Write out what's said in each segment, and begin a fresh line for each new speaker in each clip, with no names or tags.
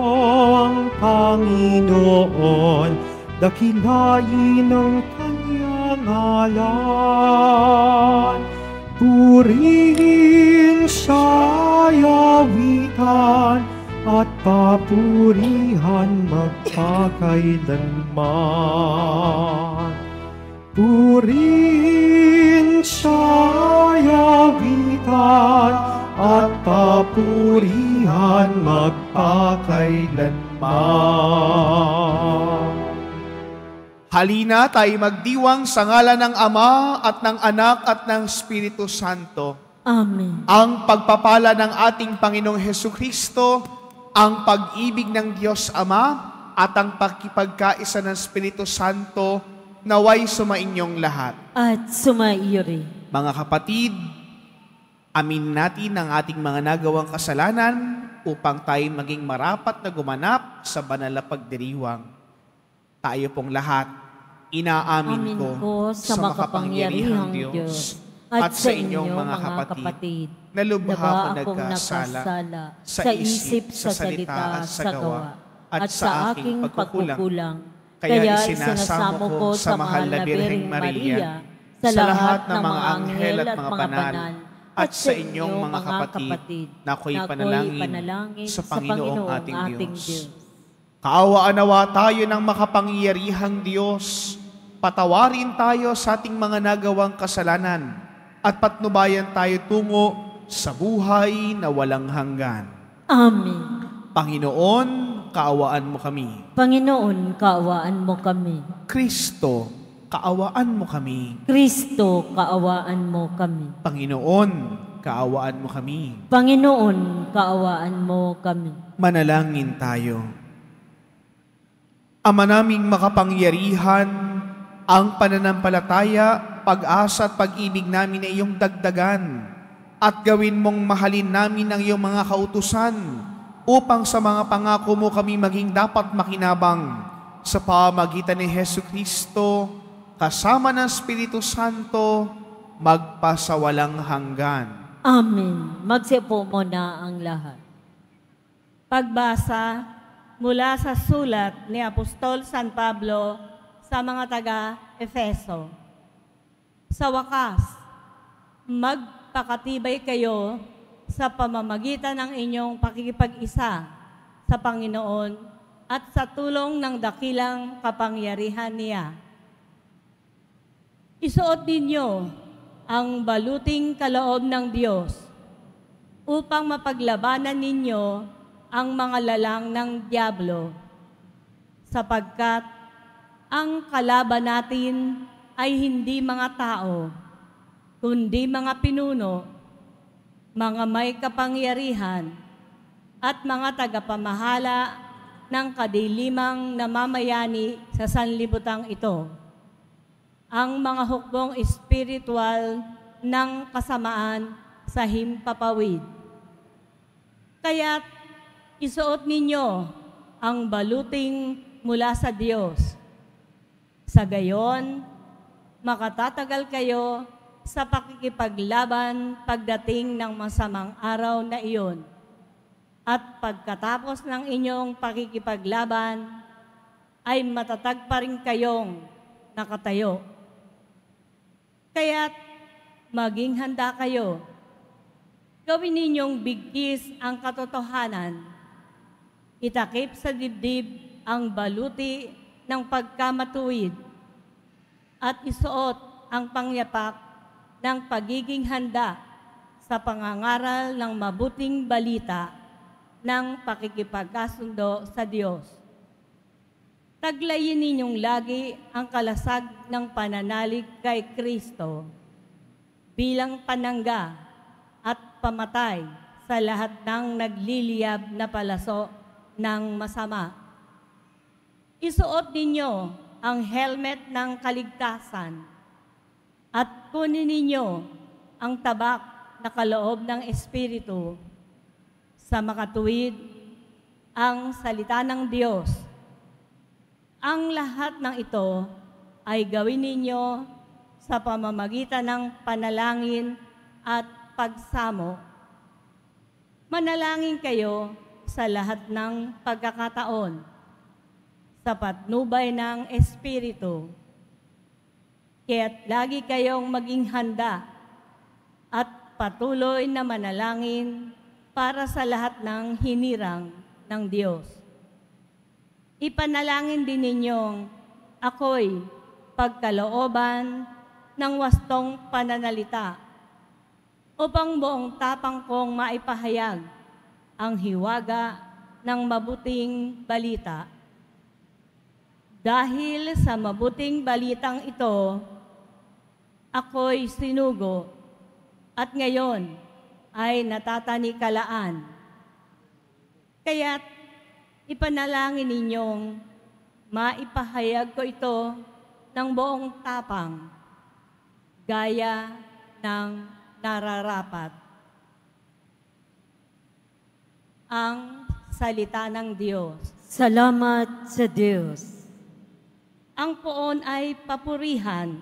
ang Panginoon, dakilain ang kanyang ngalan. Purihin siya'y awitan, at papurihan magpakailanman. Purihin siya'y awitan, at papurihan magpakailanman.
Halina tayo magdiwang sa ngalan ng Ama at ng Anak at ng Espiritu Santo.
Amen.
Ang pagpapala ng ating Panginoong Hesukristo, ang pag-ibig ng Diyos Ama at ang pakipagkaisa ng Espiritu Santo naway sumainyong lahat.
At sumaiyo rin.
Mga kapatid, amin natin ang ating mga nagawang kasalanan upang tayo maging marapat na gumanap sa banal na pagdiriwang. Tayo pong lahat, inaamin ko sa makapangyarihang Diyos at sa inyong mga kapatid na lubha akong nagkasala sa isip, sa salita at sa gawa at sa aking pagkukulang. Kaya isinasamo ko sa mahal na Birheng Maria, sa lahat ng mga anghel at mga banal, at sa inyong mga kapatid na ako'y panalangin sa Panginoong ating Diyos. Kaawaan nawa tayo ng makapangyarihang Diyos, patawarin tayo sa ating mga nagawang kasalanan, at patnubayan tayo tungo sa buhay na walang hanggan.
Amen.
Panginoon, kaawaan mo kami.
Panginoon, kaawaan mo kami.
Kristo, kaawaan mo kami.
Kristo, kaawaan mo kami.
Panginoon, kaawaan mo kami.
Panginoon, kaawaan mo kami.
Manalangin tayo. Ama naming makapangyarihan, ang pananampalataya, pag-asa at pag-ibig namin ay iyong dagdagan at gawin mong mahalin namin ang iyong mga kautusan upang sa mga pangako mo kami maging dapat makinabang sa pamagitan ni Hesukristo kasama ng Espiritu Santo magpasawalang hanggan.
Amen. Magsiupo muna ang lahat.
Pagbasa mula sa sulat ni Apostol San Pablo sa mga taga-Efeso. Sa wakas, magpakatibay kayo sa pamamagitan ng inyong pakikipag-isa sa Panginoon at sa tulong ng dakilang kapangyarihan niya. Isuot ninyo ang baluting kaloob ng Diyos upang mapaglabanan ninyo ang mga lalang ng dyablo, sapagkat ang kalaban natin ay hindi mga tao, kundi mga pinuno, mga may kapangyarihan, at mga tagapamahala ng kadilimang namamayani sa sanlibutan ito, ang mga hukbong espiritual ng kasamaan sa himpapawid. Kaya't isuot ninyo ang baluting mula sa Diyos. Sa gayon, makatatagal kayo sa pakikipaglaban pagdating ng masamang araw na iyon. At pagkatapos ng inyong pakikipaglaban, ay matatag pa rin kayong nakatayo. Kaya't maging handa kayo. Gawin ninyong bigkis ang katotohanan. Itakip sa dibdib ang baluti ng pagkamatuwid at isuot ang pangyapak ng pagiging handa sa pangangaral ng mabuting balita ng pakikipagkasundo sa Diyos. Taglayin ninyong lagi ang kalasag ng pananalig kay Kristo bilang panangga at pamatay sa lahat ng nagliliyab na palaso ng masama. Isuot ninyo ang helmet ng kaligtasan at kunin ninyo ang tabak na kaloob ng Espiritu sa makatuwid ang salita ng Diyos. Ang lahat ng ito ay gawin ninyo sa pamamagitan ng panalangin at pagsamo. Manalangin kayo sa lahat ng pagkakataon sa patnubay ng Espiritu. Kaya't lagi kayong maging handa at patuloy na manalangin para sa lahat ng hinirang ng Diyos. Ipanalangin din ninyong ako'y pagkalooban ng wastong pananalita upang buong tapang kong maipahayag ang hiwaga ng mabuting balita. Dahil sa mabuting balitang ito, ako'y sinugo at ngayon ay natatanikalaan. Kaya't ipanalangin ninyong maipahayag ko ito ng buong tapang, gaya ng nararapat. Ang salita ng Diyos.
Salamat sa Diyos.
Ang poon ay papurihan,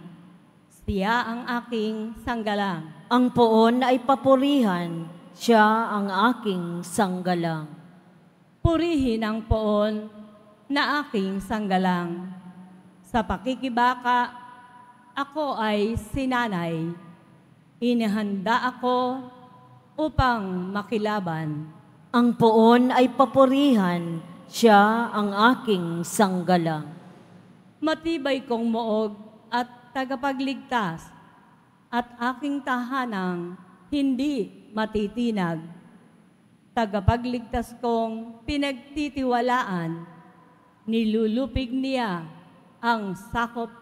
siya ang aking sanggalang.
Ang poon ay papurihan, siya ang aking sanggalang.
Purihin ang poon na aking sanggalang. Sa pakikibaka, ako ay sinanay. Inihanda ako upang makilaban.
Ang poon ay papurihan, siya ang aking sanggalang.
Matibay kong moog at tagapagligtas, at aking tahanang hindi matitinag. Tagapagligtas kong pinagtitiwalaan, nilulupig niya ang sakop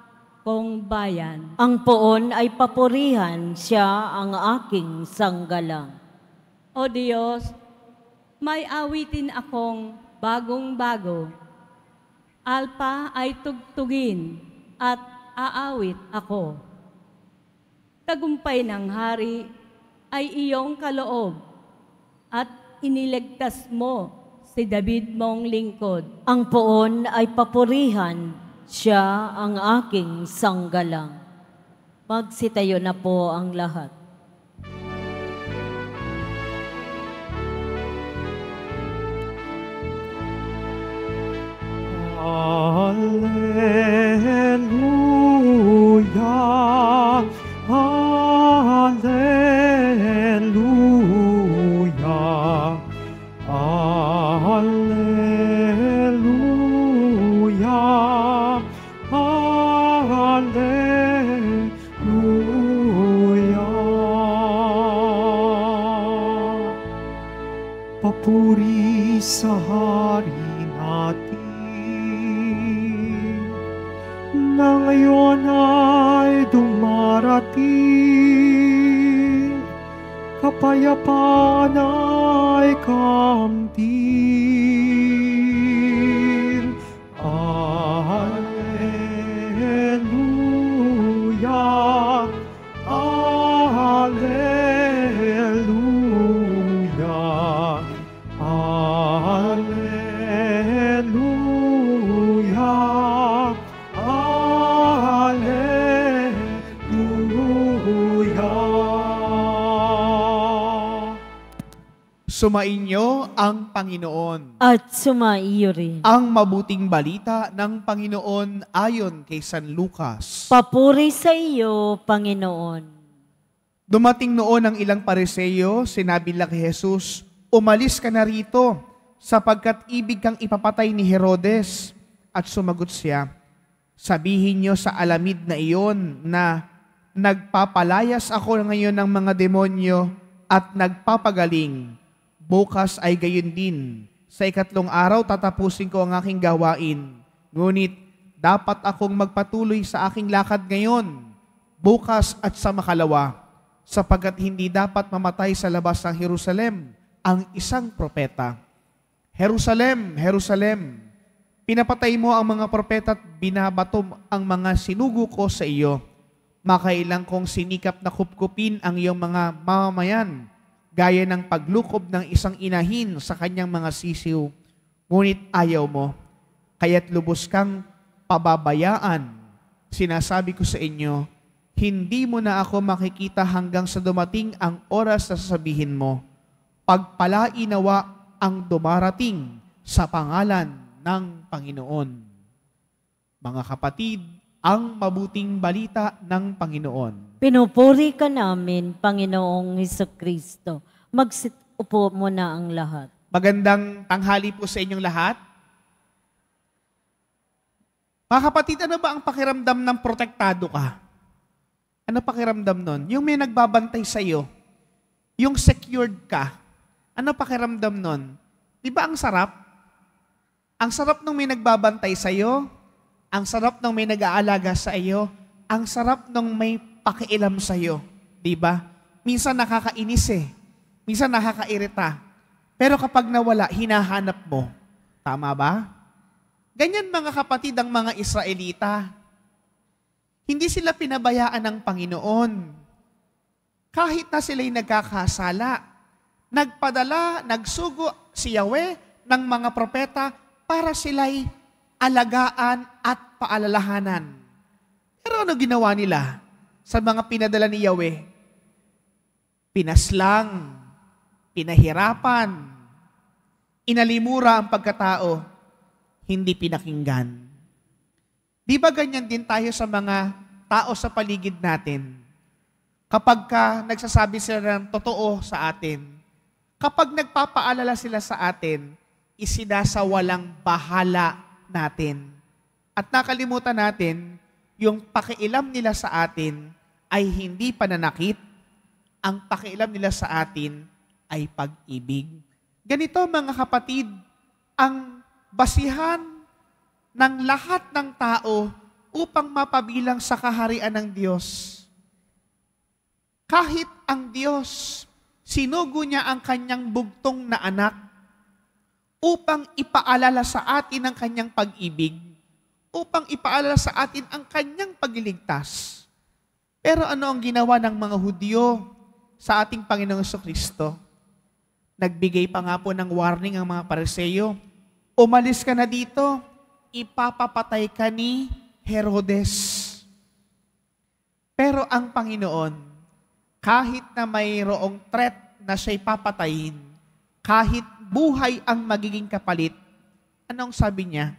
kong bayan.
Ang poon ay papurihan, siya ang aking sanggalang.
O Diyos, may awitin akong bagong-bago. Alpa ay tugtugin at aawit ako. Tagumpay ng hari ay iyong kaloob at iniligtas mo si David mong lingkod.
Ang poon ay papurihan, siya ang aking sanggalang. Magsitayo na po ang lahat.
Alleluia, alleluia, alleluia, alleluia. Papuri sa hari natin, na ngayon ay dumarating, kapayapaan ay kamtin. Alleluia, alleluia, alleluia.
Sumainyo ang Panginoon.
At sumaiyo rin.
Ang mabuting balita ng Panginoon ayon kay San Lucas.
Papuri sa iyo, Panginoon.
Dumating noon ang ilang Pariseo, sinabi nila kay Jesus, "Umalis ka na rito, sapagkat ibig kang ipapatay ni Herodes." At sumagot siya, "Sabihin niyo sa alamid na iyon na nagpapalayas ako ngayon ng mga demonyo at nagpapagaling. Bukas ay gayon din. Sa 3 araw tatapusin ko ang aking gawain. Ngunit dapat akong magpatuloy sa aking lakad ngayon, bukas at sa makalawa, sapagkat hindi dapat mamatay sa labas ng Jerusalem ang isang propeta. Jerusalem, Jerusalem, pinapatay mo ang mga propeta at binabato ang mga sinugo ko sa iyo. Makailang kong sinikap na kupkupin ang iyong mga mamamayan, gaya ng paglukob ng isang inahin sa kanyang mga sisiw. Ngunit ayaw mo, kaya't lubos kang pababayaan. Sinasabi ko sa inyo, hindi mo na ako makikita hanggang sa dumating ang oras na sasabihin mo, pagpalainawa ang dumarating sa pangalan ng Panginoon. Mga kapatid, ang mabuting balita ng Panginoon.
Pinupuri ka namin, Panginoong Hesukristo. Upo mo na ang lahat.
Magandang tanghali po sa inyong lahat. Mga kapatid, ano ba ang pakiramdam ng protektado ka? Ano pakiramdam nun? Yung may nagbabantay sa iyo, yung secured ka, ano pakiramdam nun? Di ba ang sarap? Ang sarap nung may nagbabantay sa iyo, ang sarap nung may nag-aalaga sa iyo, ang sarap nung may pakialam sa iyo. Di ba? Minsan nakakainis minsan nakakairita. Pero kapag nawala, hinahanap mo. Tama ba? Ganyan mga kapatid ang mga Israelita. Hindi sila pinabayaan ng Panginoon. Kahit na sila'y nagkakasala, nagpadala, nagsugo si Yahweh ng mga propeta para sila'y alagaan at paalalahanan. Pero ano ginawa nila sa mga pinadala ni Yahweh? Pinaslang, pinahirapan, inalimura ang pagkatao, hindi pinakinggan. Di ba ganyan din tayo sa mga tao sa paligid natin? Kapag nagsasabi sila ng totoo sa atin, kapag nagpapaalala sila sa atin, isinasawalang bahala natin. At nakalimutan natin, yung pakialam nila sa atin ay hindi pananakit, ang pakialam nila sa atin ay pag-ibig. Ganito mga kapatid, ang basihan ng lahat ng tao upang mapabilang sa kaharian ng Diyos. Kahit ang Diyos, sinugo niya ang kanyang bugtong na anak upang ipaalala sa atin ang kanyang pag-ibig, upang ipaalala sa atin ang kanyang pagliligtas. Pero ano ang ginawa ng mga Hudyo sa ating Panginoong Jesucristo? Nagbigay pa nga po ng warning ang mga Pariseo, umalis ka na dito, ipapapatay ka ni Herodes. Pero ang Panginoon, kahit na mayroong threat na siya'y papatayin, kahit buhay ang magiging kapalit, anong sabi niya?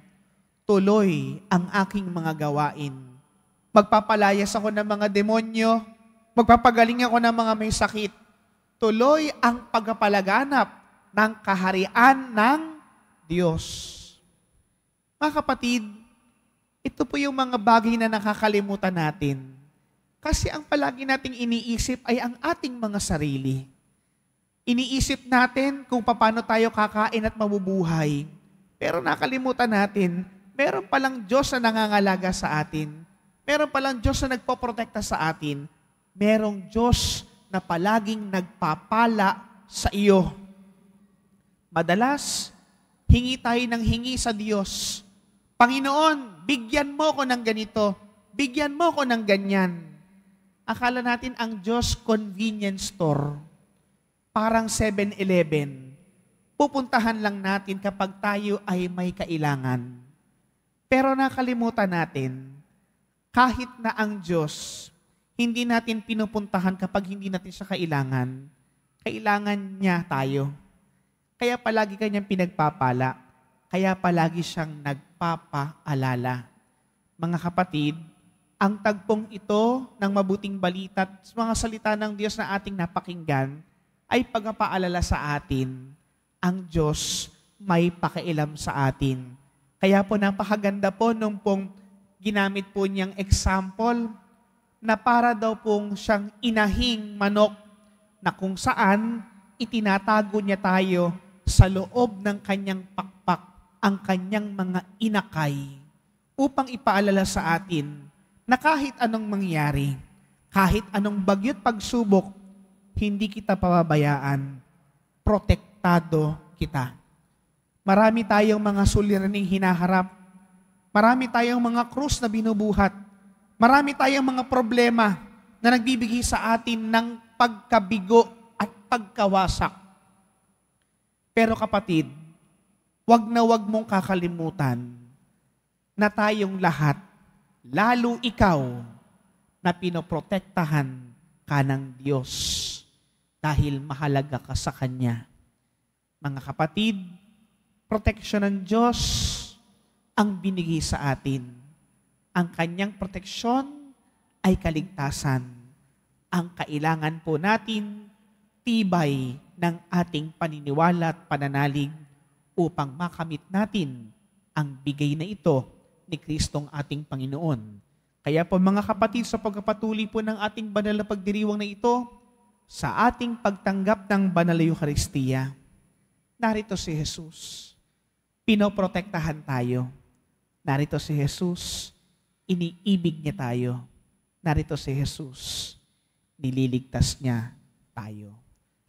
Tuloy ang aking mga gawain. Magpapalayas ako ng mga demonyo, magpapagaling ako ng mga may sakit. Tuloy ang pagpapalaganap ng kaharian ng Diyos. Mga kapatid, ito po yung mga bagay na nakakalimutan natin. Kasi ang palagi nating iniisip ay ang ating mga sarili. Iniisip natin kung paano tayo kakain at mabubuhay. Pero nakalimutan natin, meron palang Diyos na nangangalaga sa atin. Meron palang Diyos na nagpoprotekta sa atin. Merong Diyos na palaging nagpapala sa iyo. Madalas, hingi tayo ng hingi sa Diyos. Panginoon, bigyan mo ko ng ganito. Bigyan mo ko ng ganyan. Akala natin ang Diyos convenience store. Parang 7-Eleven. Pupuntahan lang natin kapag tayo ay may kailangan. Pero nakalimutan natin, kahit na ang Diyos, hindi natin pinupuntahan kapag hindi natin siya kailangan. Kailangan niya tayo. Kaya palagi kanyang pinagpapala. Kaya palagi siyang nagpapaalala. Mga kapatid, ang tagpong ito ng mabuting balita at mga salita ng Diyos na ating napakinggan ay pagpapaalala sa atin, ang Diyos may pakialam sa atin. Kaya po napakaganda po nung pong ginamit po niyang example na para daw pong siyang inahing manok na kung saan itinatago niya tayo sa loob ng kanyang pakpak ang kanyang mga inakay upang ipaalala sa atin na kahit anong mangyari, kahit anong bagyo't pagsubok, hindi kita pababayaan, protektado kita. Marami tayong mga suliraning hinaharap, marami tayong mga krus na binubuhat, marami tayong mga problema na nagbibigay sa atin ng pagkabigo at pagkawasak. Pero kapatid, wag na wag mong kakalimutan na tayong lahat, lalo ikaw, na pinoprotektahan ka ng Diyos dahil mahalaga ka sa Kanya. Mga kapatid, proteksyon ng Diyos ang binigay sa atin. Ang kanyang proteksyon ay kaligtasan. Ang kailangan po natin, tibay ng ating paniniwala at pananalig upang makamit natin ang bigay na ito ni Kristong ating Panginoon. Kaya po mga kapatid, sa pagpapatuloy po ng ating banal na pagdiriwang na ito, sa ating pagtanggap ng banal na Eucharistia, narito si Jesus. Pinoprotektahan tayo. Narito si Jesus. Iniibig niya tayo. Narito si Jesus. Nililigtas niya tayo.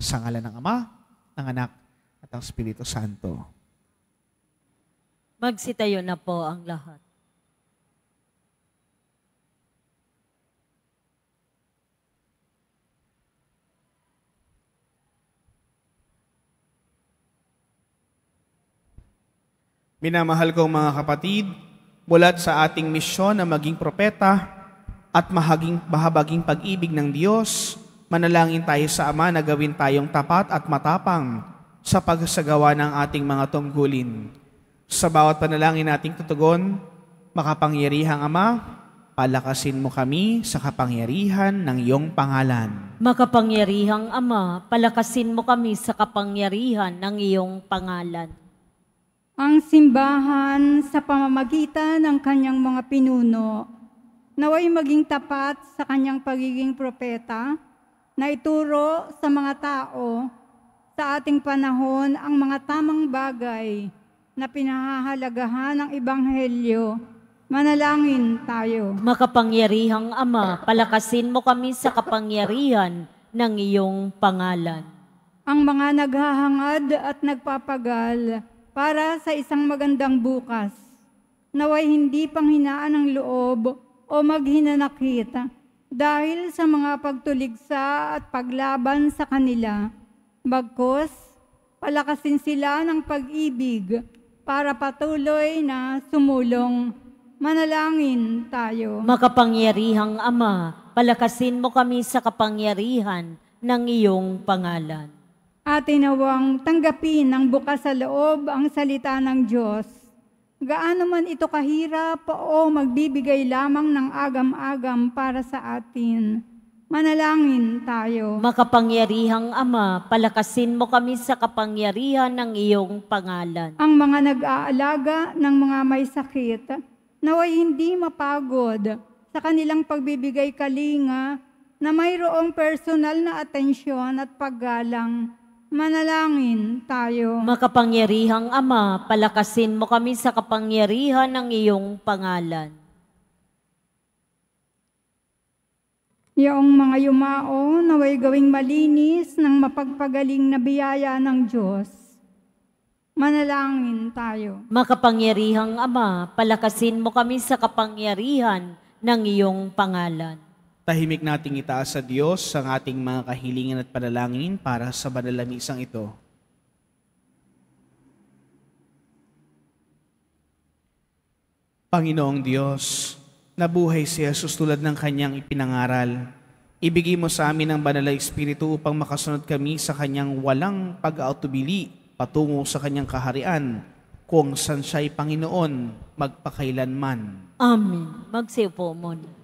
Sa ngalan ng Ama, ng Anak, at ng Espiritu Santo.
Magsitayo na po ang lahat.
Minamahal kong mga kapatid, bulat sa ating misyon na maging propeta at mahabaging pag-ibig ng Diyos, manalangin tayo sa Ama na gawin tayong tapat at matapang sa pagsagawa ng ating mga tungkulin. Sa bawat panalangin nating tutugon, makapangyarihang Ama, palakasin mo kami sa kapangyarihan ng iyong pangalan.
Makapangyarihang Ama, palakasin mo kami sa kapangyarihan ng iyong pangalan.
Ang simbahan sa pamamagitan ng kanyang mga pinuno, naway maging tapat sa kanyang pagiging propeta, na ituro sa mga tao sa ating panahon ang mga tamang bagay na pinahahalagahan ng Ebanghelyo. Manalangin tayo.
Makapangyarihang Ama, palakasin mo kami sa kapangyarihan ng iyong pangalan.
Ang mga naghahangad at nagpapagal para sa isang magandang bukas, naway hindi panghinaan ng loob o maghinanakit dahil sa mga pagtuligsa at paglaban sa kanila. Bagkus, palakasin sila ng pag-ibig para patuloy na sumulong. Manalangin tayo.
Makapangyarihang Ama, palakasin mo kami sa kapangyarihan ng iyong pangalan.
Atin nawang tanggapin ng bukas sa loob ang salita ng Diyos. Gaano man ito kahirap o magbibigay lamang ng agam-agam para sa atin. Manalangin tayo.
Makapangyarihang Ama, palakasin mo kami sa kapangyarihan ng iyong pangalan.
Ang mga nag-aalaga ng mga may sakit, naway hindi mapagod sa kanilang pagbibigay kalinga na mayroong personal na atensyon at paggalang. Manalangin tayo.
Makapangyarihang Ama, palakasin mo kami sa kapangyarihan ng iyong pangalan.
Yaong mga yumao naway gawing malinis ng mapagpagaling na biyaya ng Diyos. Manalangin tayo.
Makapangyarihang Ama, palakasin mo kami sa kapangyarihan ng iyong pangalan.
Tahimik nating itaas sa Diyos ang ating mga kahilingan at panalangin para sa banal na misang ito. Panginoong Diyos, nabuhay si Jesus tulad ng kanyang ipinangaral. Ibigay mo sa amin ang banal na Espiritu upang makasunod kami sa kanyang walang pag-autubili patungo sa kanyang kaharian, kung san siya'y Panginoon magpakailanman.
Amen. Magsiupo muna.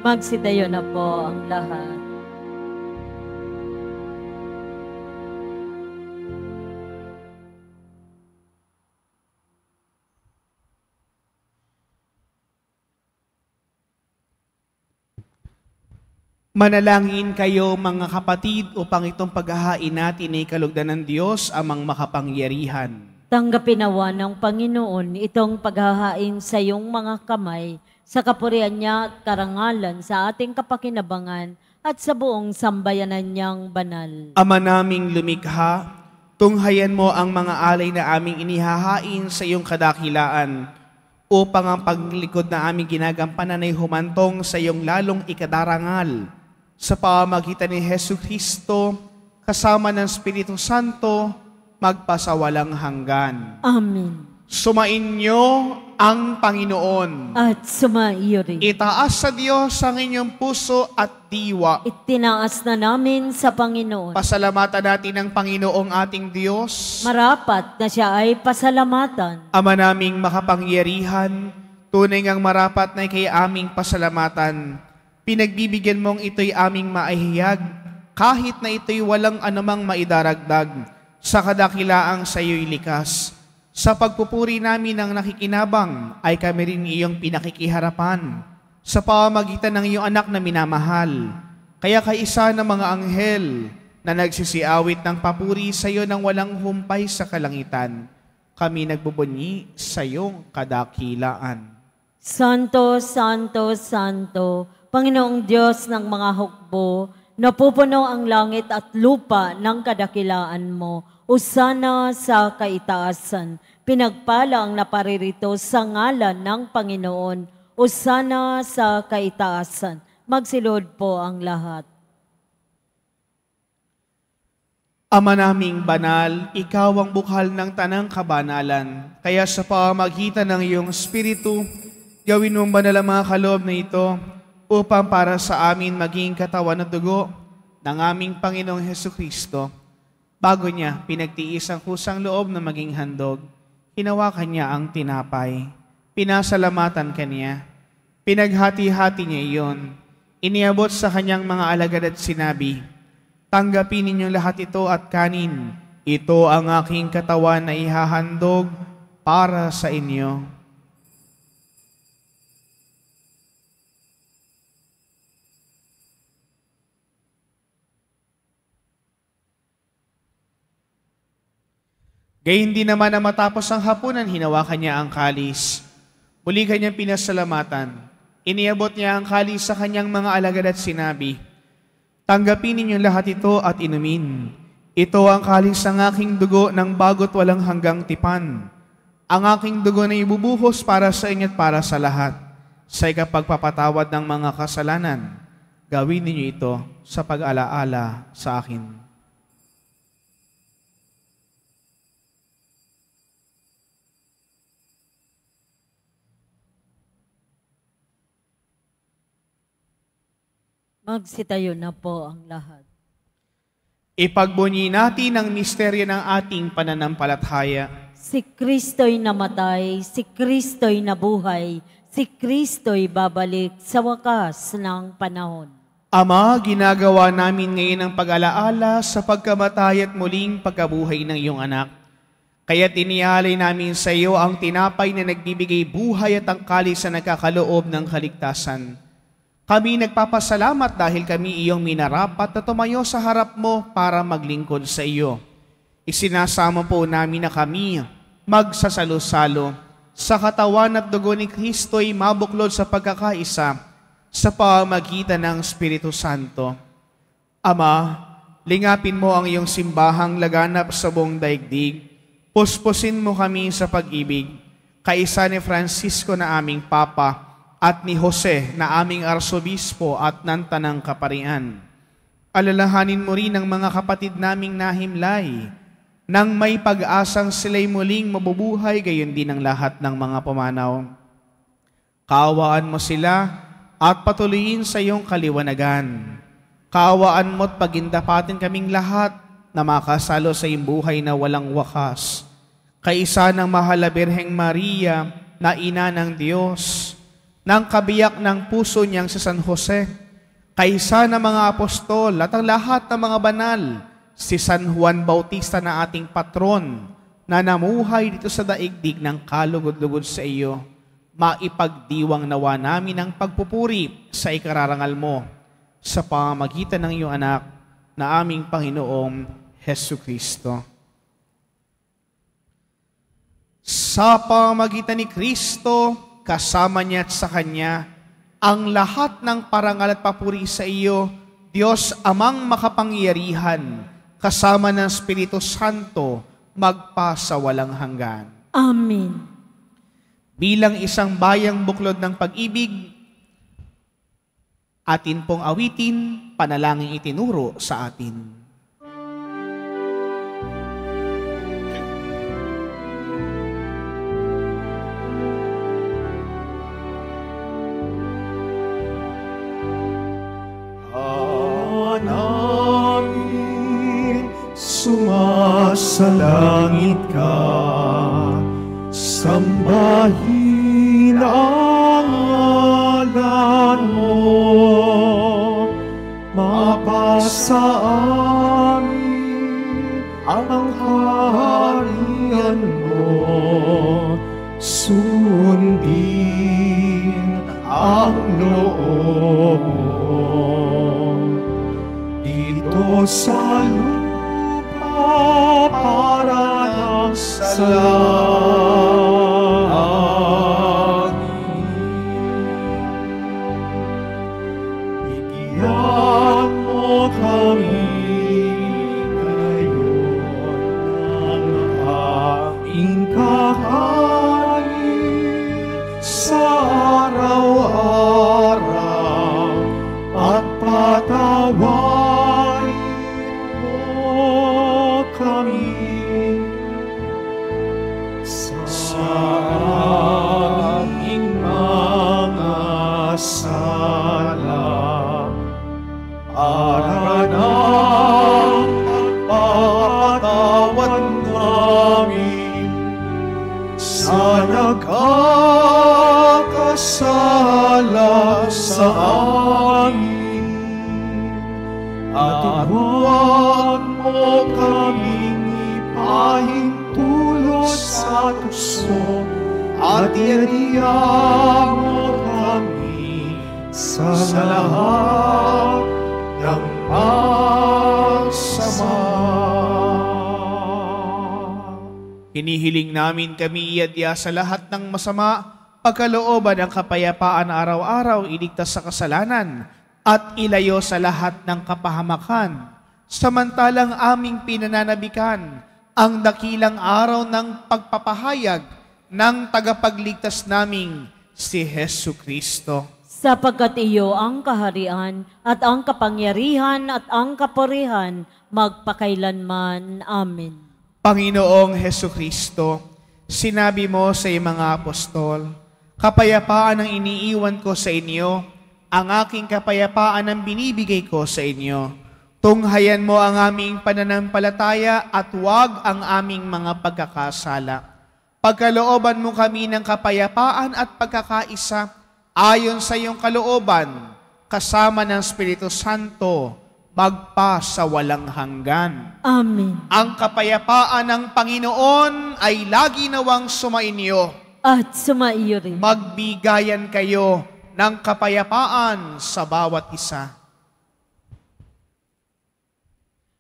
Magsitayo na po ang lahat.
Manalangin kayo mga kapatid upang itong paghahain natin ay kalugdan ng Diyos amang makapangyarihan.
Tanggapin nawa ng Panginoon itong paghahain sa iyong mga kamay, sa kapurihan niya at karangalan sa ating kapakinabangan at sa buong sambayanan niyang banal.
Ama naming lumikha, tunghayan mo ang mga alay na aming inihahain sa iyong kadakilaan, upang ang paglikod na aming ginagampanan ay humantong sa iyong lalong ikadarangal. Sa pamamagitan ni Jesucristo, kasama ng Espiritu Santo, magpasawalang hanggan.
Amen.
Sumainyo ang Panginoon.
At sumaiyo rin.
Itaas sa Diyos ang inyong puso at diwa.
Itinaas na namin sa Panginoon.
Pasalamatan natin ang Panginoong ating Diyos.
Marapat na siya ay pasalamatan.
Ama naming makapangyarihan, tunay ngang marapat na kay aming pasalamatan. Pinagbibigyan mong ito'y aming maihiyag, kahit na ito'y walang anumang maidaragdag, sa kadakilaang sa iyo'y likas. Sa pagpupuri namin ng nakikinabang, ay kami rin iyong pinakikiharapan, sa pamamagitan ng iyong anak na minamahal. Kaya kaisa ng mga anghel, na nagsisiawit ng papuri sa iyo ng walang humpay sa kalangitan, kami nagbubunyi sa iyong kadakilaan.
Santo, Santo, Santo, Panginoong Diyos ng mga hukbo, napupuno ang langit at lupa ng kadakilaan mo. Usana sa kaitaasan, pinagpala ang naparirito sa ngalan ng Panginoon. Usana sa kaitaasan, magsilod po ang lahat.
Ama naming banal, ikaw ang bukhal ng tanang kabanalan. Kaya sa pamamagitan ng iyong Espiritu, gawin mong banal ang mga kaloob na ito, upang para sa amin maging katawan at dugo ng aming Panginoong Jesucristo. Bago niya pinagtiis ang kusang loob na maging handog, hinawakan niya ang tinapay, pinasalamatan kaniya, pinaghati-hati niya iyon, iniabot sa kanyang mga alagad at sinabi, "Tanggapin ninyong lahat ito at kanin, ito ang aking katawan na ihahandog para sa inyo." Gayun din naman na matapos ang hapunan, hinawakan niya ang kalis. Muli kanyang pinasalamatan. Iniabot niya ang kalis sa kanyang mga alagad at sinabi, "Tanggapin ninyong lahat ito at inumin. Ito ang kalis ng aking dugo ng bago't walang hanggang tipan. Ang aking dugo na ibubuhos para sa inyo at para sa lahat. Sa ikapagpapatawad ng mga kasalanan, gawin ninyo ito sa pag-alaala sa akin."
Magsitayo na po ang lahat.
Ipagbunyi natin ang misteryo ng ating pananampalataya.
Si Kristo'y namatay, si Kristo'y nabuhay, si Kristo'y babalik sa wakas ng panahon.
Ama, ginagawa namin ngayon ang pag-alaala sa pagkamatay at muling pagkabuhay ng iyong anak. Kaya't inialay namin sa iyo ang tinapay na nagbibigay buhay at ang kalis na nagkakaloob ng kaligtasan. Kami nagpapasalamat dahil kami iyong minarapat na tumayo sa harap mo para maglingkod sa iyo. Isinasama po namin na kami magsasalo-salo sa katawan at dugo ni Kristo'y mabuklod sa pagkakaisa sa pamamagitan ng Espiritu Santo. Ama, lingapin mo ang iyong simbahang laganap sa buong daigdig. Puspusin mo kami sa pag-ibig, kaisa ni Francisco na aming Papa, at ni Jose na aming Arsobispo at ng Tanang Kaparian. Alalahanin mo rin ang mga kapatid naming nahimlay, nang may pag-asang sila'y muling mabubuhay, gayon din ang lahat ng mga pumanaw. Kaawaan mo sila at patuloyin sa iyong kaliwanagan. Kaawaan mo at pagindapatin kaming lahat na makasalo sa iyong buhay na walang wakas. Kaisa ng mahal na Birheng Maria na ina ng Diyos, ng kabiyak ng puso niyang sa San Jose, kaisa ng mga apostol at ang lahat ng mga banal, si San Juan Bautista na ating patron, na namuhay dito sa daigdig ng kalugod-lugod sa iyo, maipagdiwang nawa namin ang pagpupuri sa ikararangal mo. sa pamamagitan ng iyong anak na aming Panginoong Hesu Kristo. Sa pamamagitan ni Kristo, kasama niya at sa Kanya, ang lahat ng parangal at papuri sa iyo, Diyos Amang makapangyarihan, kasama ng Espiritu Santo, magpa sa walang hanggan.
Amen.
Bilang isang bayang buklod ng pag-ibig, atin pong awitin, panalangin itinuro sa atin.
Namin sumasalangit ka, sambahin ang ngalan mo, mapasa amin ang harian mo, sundin ang loob mo. Dito sa lupa para ng langit. Bigyan mo kami ngayon ng aming kakanin sa araw-araw at patawarin mo kami sa aming mga sala para ng pagpapatawad namin sa nagkakasala sa amin. At huwag mo kaming ipahintulot sa tukso, at iadiya mo kami sa lahat ng masama.
Hinihiling namin kami iadya sa lahat ng masama, pagkalooban ang kapayapaan araw-araw, iligtas sa kasalanan, at ilayo sa lahat ng kapahamakan, samantalang aming pinananabikan ang dakilang araw ng pagpapahayag ng tagapagligtas naming si Hesu Kristo.
Sapagkat iyo ang kaharian at ang kapangyarihan at ang kapurihan magpakailanman. Amen.
Panginoong Hesu Kristo, sinabi mo sa iyong mga apostol, kapayapaan ang iniiwan ko sa inyo, ang aking kapayapaan ang binibigay ko sa inyo. Tunghayan mo ang aming pananampalataya at huwag ang aming mga pagkakasala. Pagkalooban mo kami ng kapayapaan at pagkakaisa ayon sa iyong kalooban, kasama ng Espiritu Santo, magpa sa walang hanggan.
Amen.
Ang kapayapaan ng Panginoon ay lagi nawang sumainyo.
At sumaiyo rin.
Magbigayan kayo ng kapayapaan sa bawat isa.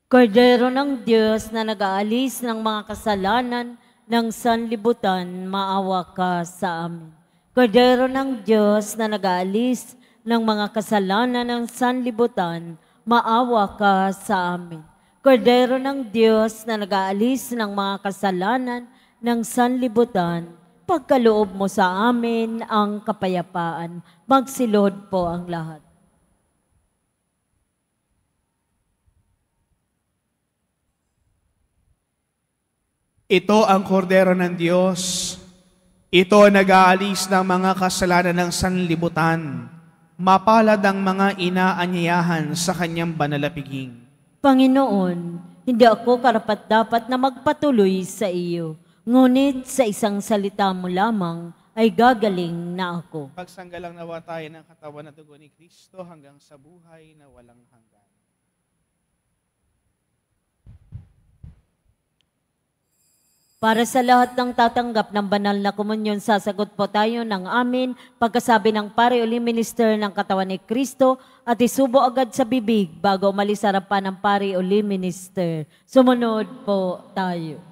Kordero ng Diyos na nag-aalis ng mga kasalanan ng sanlibutan, maawa ka sa amin. Kordero ng Diyos na nag-aalis ng mga kasalanan ng sanlibutan, maawa ka sa amin. Kordero ng Diyos na nag-aalis ng mga kasalanan ng sanlibutan, pagkaloob mo sa amin ang kapayapaan. Magsilod po ang lahat.
Ito ang kordero ng Diyos. Ito ang nag-aalis ng mga kasalanan ng sanlibutan. Mapalad ang mga inaanyayahan sa kanyang banalapiging.
Panginoon, hindi ako karapat-dapat na magpatuloy sa iyo. Ngunit sa isang salita mo lamang ay gagaling na ako.
Pagsanggalang nawa tayo ng katawan at dugo ni Kristo hanggang sa buhay na walang hanggan.
Para sa lahat ng tatanggap ng banal na komunyon, sasagot po tayo ng amin pagkasabi ng pari o minister ng katawan ni Kristo at isubo agad sa bibig bago umalis sa harapan ng pari o minister. Sumunod po tayo.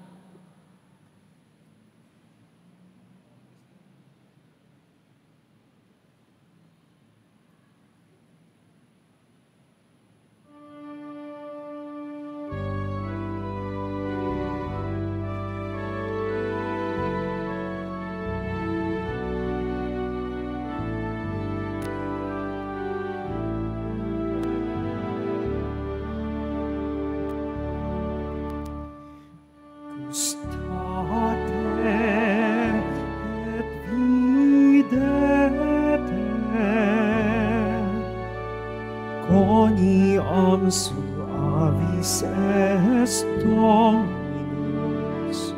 Quoniam suavis est Dominus,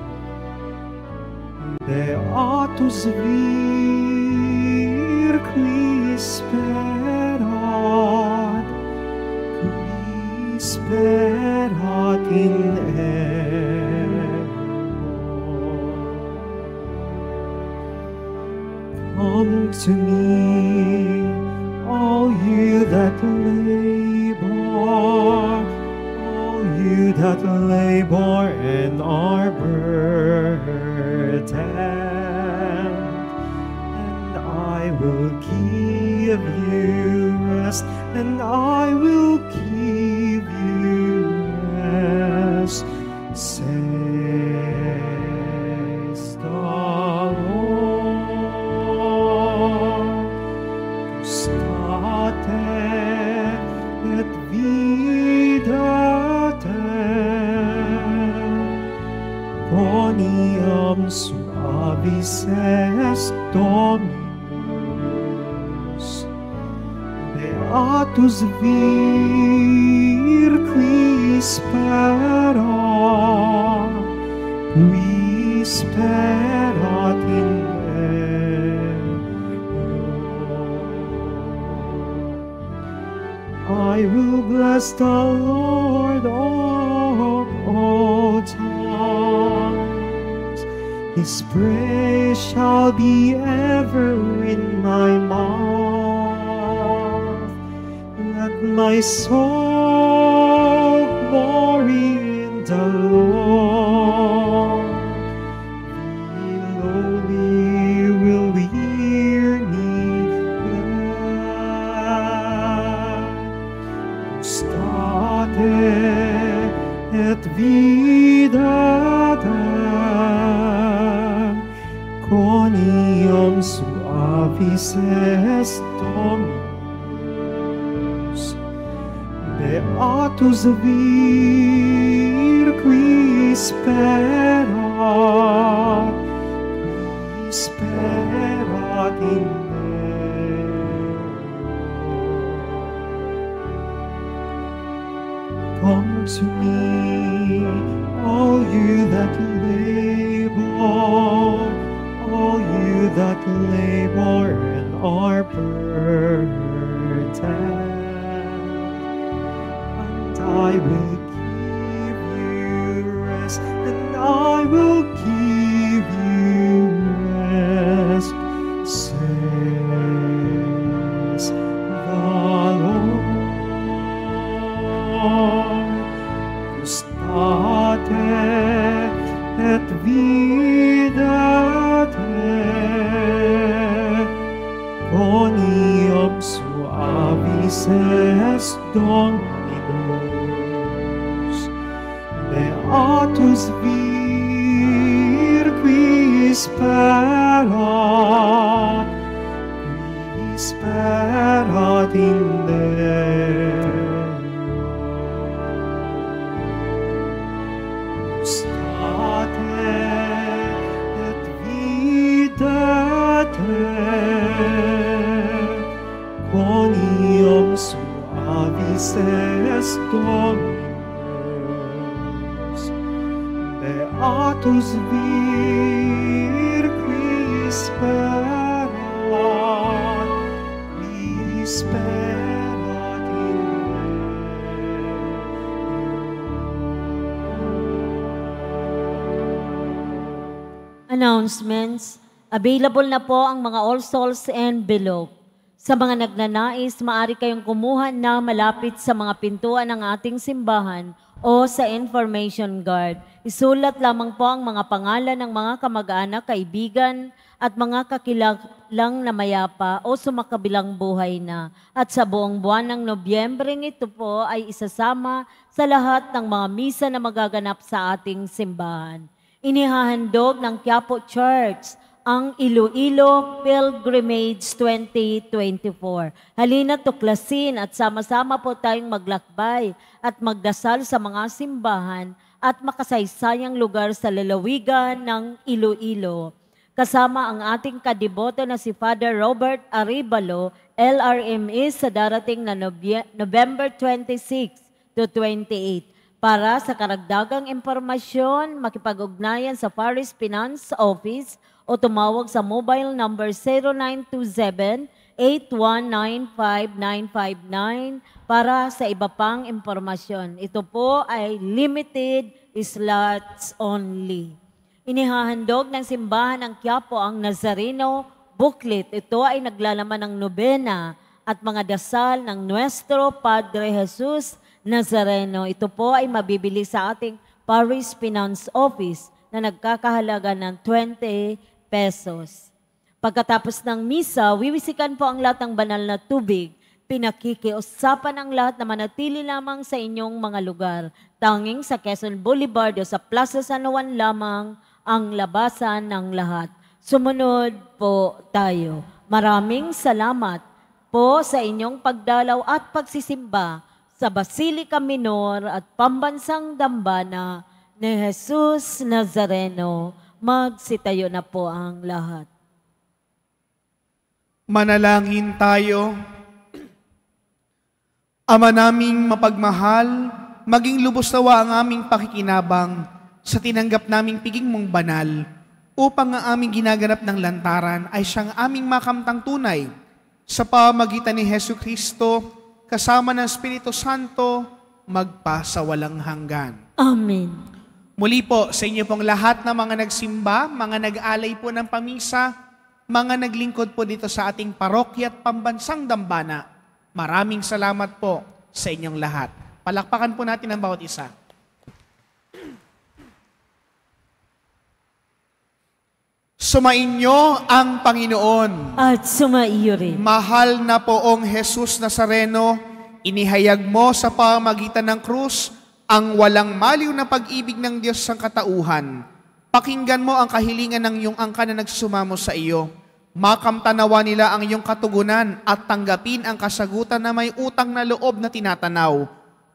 beatus vir qui sperat in eum. Come to me, all you that labor and are burdened, and I will give you rest, and I will give you rest, says the Lord. State et vidate, quoniam suavis est Dominus, beatus vir qui sperat in I will bless the Lord of all times. His praise shall be ever in my mouth. Let my soul glory in the Lord. The lowly will hear me glad. State et vidate, quoniam suavis est Dominus, beatus vir qui sperat in Come to me, all you that labor and are burdened, and I will give you rest, and I will give you rest, says the Lord. State et vidate, quoniam suavis est Dominus, beatus vir qui sperat in quoniam suavis est Dominus, beatus vir qui sperat in
Announcements. Available na po ang mga All Souls envelope. Sa mga nagnanais, maaari kayong kumuha na malapit sa mga pintuan ng ating simbahan o sa information guard. Isulat lamang po ang mga pangalan ng mga kamag-anak, kaibigan, at mga kakilalang na mayapa o sumakabilang buhay na. At sa buong buwan ng Nobyembre ito po ay isasama sa lahat ng mga misa na magaganap sa ating simbahan. Inihahandog ng Quiapo Church ang Iloilo Pilgrimage 2024. Halina tuklasin at sama-sama po tayong maglakbay at magdasal sa mga simbahan at makasaysayang lugar sa lalawigan ng Iloilo. Kasama ang ating kadiboto na si Father Robert Aribalo, LRME, sa darating na November 26 to 28. Para sa karagdagang impormasyon, makipag-ugnayan sa Paris Finance Office o tumawag sa mobile number 0927-8195959 para sa iba pang impormasyon. Ito po ay limited slots only. Inihahandog ng simbahan ng Quiapo ang Nazareno booklet. Ito ay naglalaman ng nobena at mga dasal ng Nuestro Padre Jesus Nazareno. Ito po ay mabibili sa ating Paris Finance Office na nagkakahalaga ng 20 pesos. Pagkatapos ng misa, wiwisikan po ang lahat ng banal na tubig. Pinakikiusapan ang lahat na manatili lamang sa inyong mga lugar. Tanging sa Quezon Boulevard o sa Plaza San Juan lamang ang labasan ng lahat. Sumunod po tayo. Maraming salamat po sa inyong pagdalaw at pagsisimba sa Basilica Minor at Pambansang Dambana ni Jesus Nazareno. Magsitayo na po ang lahat.
Manalangin tayo. Ama naming mapagmahal, maging lubos nawa ang aming pakikinabang sa tinanggap naming piging mong banal upang ang aming ginaganap ng lantaran ay siyang aming makamtang tunay sa pamagitan ni Hesu Kristo kasama ng Espiritu Santo magpasawalang hanggan.
Amen.
Muli po sa inyo pong lahat na mga nagsimba, mga nag-alay po ng pamisa, mga naglingkod po dito sa ating parokya at pambansang dambana. Maraming salamat po sa inyong lahat. Palakpakan po natin ang bawat isa. Sumainyo ang Panginoon.
At sumaiyo rin.
Mahal na poong Jesus Nazareno, inihayag mo sa pamagitan ng krus ang walang maliw na pag-ibig ng Diyos sa katauhan. Pakinggan mo ang kahilingan ng iyong angkan na nagsumamo sa iyo. Makamtanawa nila ang iyong katugunan at tanggapin ang kasagutan na may utang na loob na tinatanaw.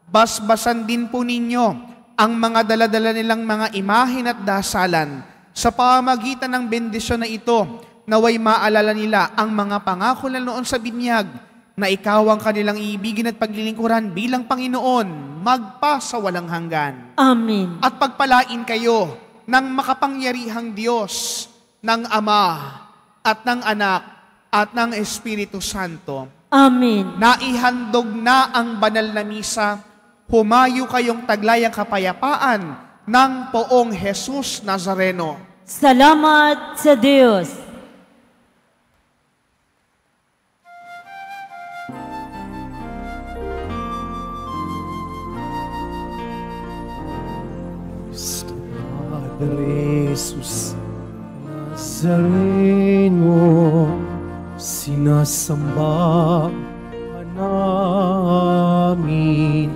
Basbasan din po ninyo ang mga daladala nilang mga imahin at dasalan. Sa pamagitan ng bendisyon na ito, naway maalala nila ang mga pangako na noon sa binyag na ikaw ang kanilang iibigin at paglilingkuran bilang Panginoon, magpasawalang hanggan.
Amen.
At pagpalain kayo ng makapangyarihang Diyos, ng Ama, at ng Anak, at ng Espiritu Santo.
Amen.
Naihandog na ang banal na misa, humayo kayong taglayang kapayapaan ng poong Jesus Nazareno.
Salamat sa Diyos.
Padre Jesus Nazareno, sinasamba ka namin,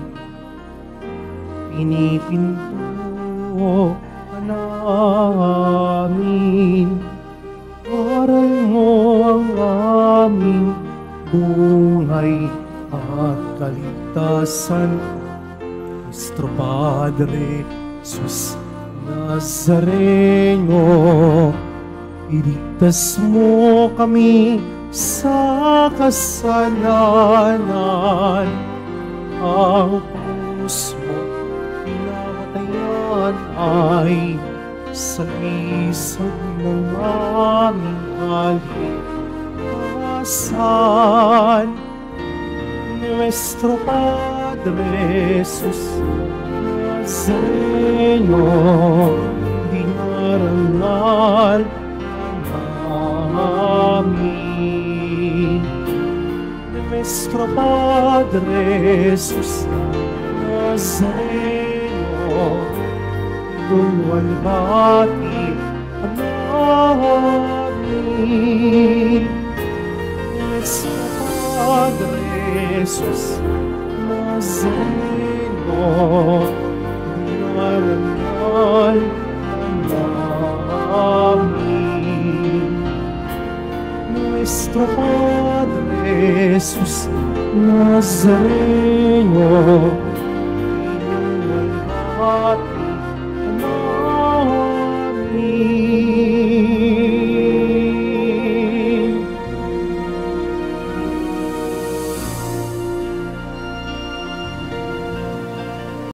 pinipinto ka namin, aral mo ang aming buhay at kaligtasan. Nuestro Padre Jesus Nazareno, iligtas mo kami sa kasalanan. Ang krus mo pinamatayan ay sagisag ng aming kaligtasan. Nuestro Padre Jesus Nazareno, dinarangal Nuestro Padre Jesús Nazareno, luwalhati ang amin. Nuestro Padre Jesús Nazareno, luwalhati ang amin. Nuestro Padre Jesús Nazareno,